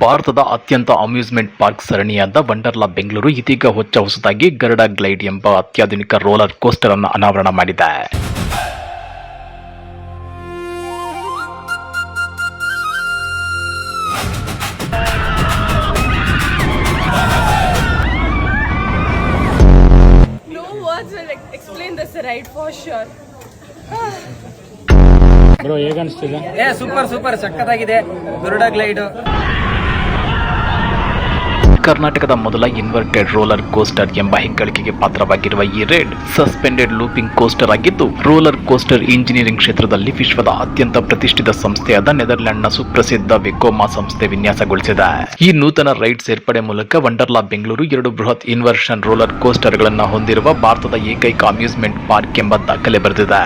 ಭಾರತದ ಅತ್ಯಂತ amusement park ಸರಣಿಯಾದ Wonderla Bengaluru ಇದೀಗ ಹೊಸದಾಗಿ ಗರುಡ ಗ್ಲೈಡ್ ಎಂಬ ಅತ್ಯಾಧುನಿಕ ರೋಲರ್ ಕೋಸ್ಟರ್ ಅನ್ನು ಅನಾವರಣ ಮಾಡಿದೆ. No words will explain this ride for sure. Bro ಹೇಗೆ ಅನಿಸ್ತಿದೆ? ಸೂಪರ್ ಸಕ್ಕತ್ತಾಗಿದೆ ಗರುಡ ಗ್ಲೈಡ್. ಕರ್ನಾಟಕದ ಮೊದಲ ಇನ್ವರ್ಟೆಡ್ ರೋಲರ್ ಕೋಸ್ಟರ್ ಎಂಬ ಹೆಗ್ಗಳಿಕೆಗೆ ಪಾತ್ರವಾಗಿರುವ ಈ ರೈಡ್ ಸಸ್ಪೆಂಡೆಡ್ ಲೂಪಿಂಗ್ ಕೋಸ್ಟರ್ ಆಗಿದ್ದು, ರೋಲರ್ ಕೋಸ್ಟರ್ ಇಂಜಿನಿಯರಿಂಗ್ ಕ್ಷೇತ್ರದಲ್ಲಿ ವಿಶ್ವದ ಅತ್ಯಂತ ಪ್ರತಿಷ್ಠಿತ ಸಂಸ್ಥೆಯಾದ ನೆದರ್ಲ್ಯಾಂಡ್ನ ಸುಪ್ರಸಿದ್ಧ ವೆಕೋಮಾ ಸಂಸ್ಥೆ ವಿನ್ಯಾಸಗೊಳಿಸಿದೆ. ಈ ನೂತನ ರೈಡ್ ಸೇರ್ಪಡೆ ಮೂಲಕ ವಂಡರ್ಲಾ ಬೆಂಗಳೂರು 2 ಬೃಹತ್ ಇನ್ವರ್ಷನ್ ರೋಲರ್ ಕೋಸ್ಟರ್ಗಳನ್ನು ಹೊಂದಿರುವ ಭಾರತದ ಏಕೈಕ ಅಮ್ಯೂಸ್ಮೆಂಟ್ ಪಾರ್ಕ್ ಎಂಬ ದಾಖಲೆ ಬರೆದಿದೆ.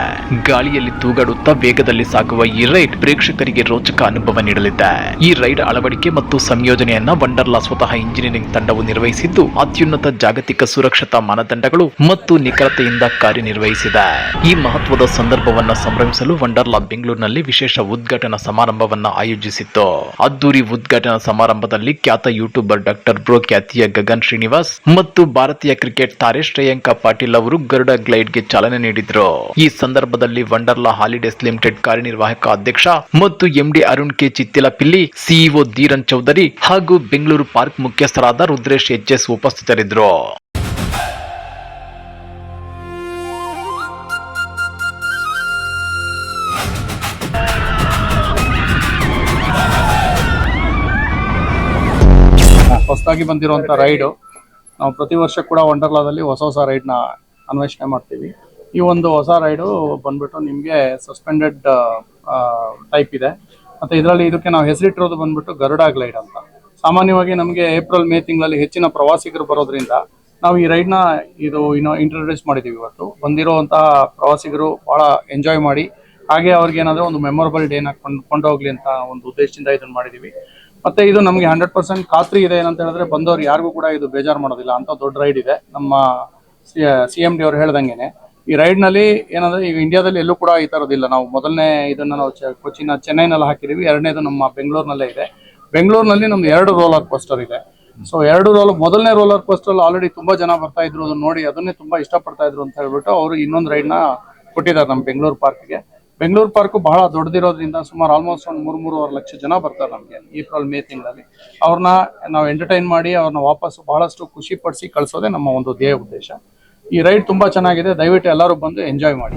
ಗಾಳಿಯಲ್ಲಿ ತೂಗಾಡುತ್ತಾ ವೇಗದಲ್ಲಿ ಸಾಗುವ ಈ ರೈಡ್ ಪ್ರೇಕ್ಷಕರಿಗೆ ರೋಚಕ ಅನುಭವ ನೀಡಲಿದೆ. ಈ ರೈಡ್ ಅಳವಡಿಕೆ ಮತ್ತು ಸಂಯೋಜನೆಯನ್ನ ವಂಡರ್ಲಾ ಸ್ವತಃ ಇಂಜಿನಿಯರಿಂಗ್ ತಂಡವು ನಿರ್ವಹಿಸಿದ್ದು, ಅತ್ಯುನ್ನತ ಜಾಗತಿಕ ಸುರಕ್ಷತಾ ಮಾನದಂಡಗಳು ಮತ್ತು ನಿಖರತೆಯಿಂದ ಕಾರ್ಯನಿರ್ವಹಿಸಿದೆ. ಈ ಮಹತ್ವದ ಸಂದರ್ಭವನ್ನ ಸಂಭ್ರಮಿಸಲು ವಂಡರ್ಲಾ ಬೆಂಗಳೂರಿನಲ್ಲಿ ವಿಶೇಷ ಉದ್ಘಾಟನಾ ಸಮಾರಂಭವನ್ನ ಆಯೋಜಿಸಿತ್ತು. ಅದ್ದೂರಿ ಉದ್ಘಾಟನಾ ಸಮಾರಂಭದಲ್ಲಿ ಖ್ಯಾತ ಯೂಟ್ಯೂಬರ್ ಡಾಕ್ಟರ್ ಬ್ರೋ ಖ್ಯಾತಿಯ ಗಗನ್ ಶ್ರೀನಿವಾಸ್ ಮತ್ತು ಭಾರತೀಯ ಕ್ರಿಕೆಟ್ ತಾರೆ ಶ್ರೇಯಾಂಕ ಪಾಟೀಲ್ ಅವರು ಗರುಡ ಗ್ಲೈಡ್ಗೆ ಚಾಲನೆ ನೀಡಿದ್ರು. ಈ ಸಂದರ್ಭದಲ್ಲಿ ವಂಡರ್ಲಾ ಹಾಲಿಡೇಸ್ ಲಿಮಿಟೆಡ್ ಕಾರ್ಯನಿರ್ವಾಹಕ ಅಧ್ಯಕ್ಷ ಮತ್ತು MD Arun K Chittilappilly, CEO Dheeran Chaudhary ಹಾಗೂ ಬೆಂಗಳೂರು ಪಾರ್ಕ್ ಮುಖ್ಯಸ್ಥರಾದ ರುದ್ರೇಶ್ ಎಚ್ಎಸ್ ಉಪಸ್ಥಿತರಿದ್ದರು. ಹೊಸದಾಗಿ ಬಂದಿರುವಂತ ರೈಡು ನಾವು ಪ್ರತಿ ವರ್ಷ ಕೂಡ ವಂಡರ್ಲಾದಲ್ಲಿ ಹೊಸ ರೈಡ್ನ ಅನ್ವೇಷಣೆ ಮಾಡ್ತೀವಿ. ಈ ಒಂದು ಹೊಸ ರೈಡು ಬಂದ್ಬಿಟ್ಟು ನಿಮಗೆ ಸಸ್ಪೆಂಡೆಡ್ ಟೈಪ್ ಇದೆ. ಮತ್ತೆ ಇದಕ್ಕೆ ನಾವು ಹೆಸರಿಟ್ಟಿರೋದು ಬಂದ್ಬಿಟ್ಟು ಗರುಡ ಗ್ಲೈಡ್ ಅಂತ. ಸಾಮಾನ್ಯವಾಗಿ ನಮಗೆ ಏಪ್ರಿಲ್ ಮೇ ತಿಂಗಳಲ್ಲಿ ಹೆಚ್ಚಿನ ಪ್ರವಾಸಿಗರು ಬರೋದ್ರಿಂದ ನಾವು ಈ ರೈಡ್ನ ಇಂಟ್ರೊಡ್ಯೂಸ್ ಮಾಡಿದ್ದೀವಿ. ಇವತ್ತು ಬಂದಿರುವಂತಹ ಪ್ರವಾಸಿಗರು ಬಹಳ ಎಂಜಾಯ್ ಮಾಡಿ, ಹಾಗೆ ಅವ್ರಿಗೆ ಏನಾದರೂ ಒಂದು ಮೆಮೊರಬಲ್ ಡೇನ ಕೊಂಡೋಗ್ಲಿ ಅಂತ ಒಂದು ಉದ್ದೇಶದಿಂದ ಇದನ್ನು ಮಾಡಿದ್ದೀವಿ. ಮತ್ತೆ ಇದು ನಮಗೆ 100% ಖಾತ್ರಿ ಇದೆ ಏನಂತ ಹೇಳಿದ್ರೆ, ಬಂದವ್ರು ಯಾರಿಗೂ ಕೂಡ ಇದು ಬೇಜಾರು ಮಾಡೋದಿಲ್ಲ ಅಂತ ದೊಡ್ಡ ರೈಡ್ ಇದೆ. ನಮ್ಮ CMD ಅವರು ಹೇಳ್ದಂಗೆನೆ ಈ ರೈಡ್ನಲ್ಲಿ ಏನಂದ್ರೆ ಈಗ ಇಂಡಿಯಾದಲ್ಲಿ ಎಲ್ಲೂ ಕೂಡ ಈ ಥರದಿಲ್ಲ. ನಾವು ಮೊದಲನೇ ಇದನ್ನ ನಾವು ಚೆನ್ನೈನಲ್ಲಿ ಹಾಕಿದ್ದೀವಿ, ಎರಡನೇದು ನಮ್ಮ ಬೆಂಗಳೂರಿನಲ್ಲೇ ಇದೆ. ಬೆಂಗಳೂರಿನಲ್ಲಿ ನಮ್ದು 2 ರೋಲರ್ ಕೋಸ್ಟರ್ ಇದೆ. ಸೊ 2 ಮೊದಲನೇ ರೋಲರ್ ಕೋಸ್ಟರ್ ಆಲ್ರೆಡಿ ತುಂಬಾ ಜನ ಬರ್ತಾ ಇದ್ರು, ಅದನ್ನ ನೋಡಿ ಅದನ್ನೇ ತುಂಬಾ ಇಷ್ಟಪಡ್ತಾ ಇದ್ರು ಅಂತ ಹೇಳ್ಬಿಟ್ಟು ಅವರು ಇನ್ನೊಂದು ರೈಡ್ನ ಕೊಟ್ಟಿದ್ದಾರೆ ನಮ್ಮ ಬೆಂಗಳೂರು ಪಾರ್ಕ್ಗೆ. ಬೆಂಗಳೂರು ಪಾರ್ಕ್ ಬಹಳ ದೊಡ್ಡದಿರೋದ್ರಿಂದ ಸುಮಾರು ಆಲ್ಮೋಸ್ಟ್ ಒಂದು 3-3.5 ಲಕ್ಷ ಜನ ಬರ್ತಾರೆ ನಮಗೆ ಏಪ್ರಿಲ್ ಮೇ ತಿಂಗಳಲ್ಲಿ. ಅವ್ರನ್ನ ನಾವು ಎಂಟರ್ಟೈನ್ ಮಾಡಿ ಅವ್ರನ್ನ ವಾಪಸ್ ಬಹಳಷ್ಟು ಖುಷಿ ಪಡಿಸಿ ಕಳಿಸೋದೇ ನಮ್ಮ ಒಂದು ಧ್ಯೇಯ ಉದ್ದೇಶ. ಈ ರೈಡ್ ತುಂಬಾ ಚೆನ್ನಾಗಿದೆ, ದಯವಿಟ್ಟು ಎಲ್ಲರೂ ಬಂದು ಎಂಜಾಯ್ ಮಾಡಿ.